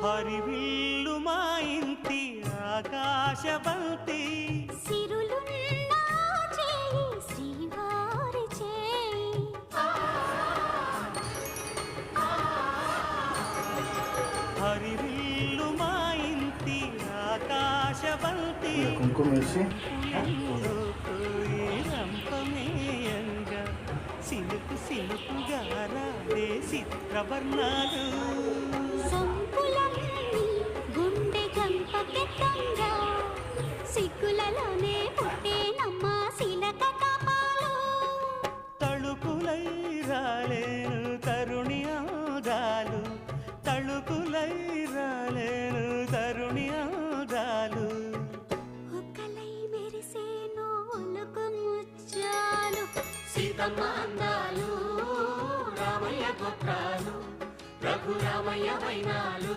హరివిల్లు మా ఇంటి ఆకాశబంతి సిరులున్నా చేయి శ్రీవారి చేయి హరివిల్లు మా ఇంటి ఆకాశబంతి కుంకుమ వేసి రంపమేయంగా సిలుకు సిలుకుగా రాదే చిత్రవర్ణాలు గుండె గంపకెత్తంగా సిగ్గులలోనే పుట్టేనమ్మా శిలక కపాలు తళుకులై రాలేను తరుణి ఆదాలు తళుకులై రాలేను తరుణి ఆదాలు ఒక్కలై మెరిసేను ఒలుకు ముచ్చాలు సీతమ్మ అందాలు రామయ్య గోత్రాలు రఘురామయ్య వైనాలు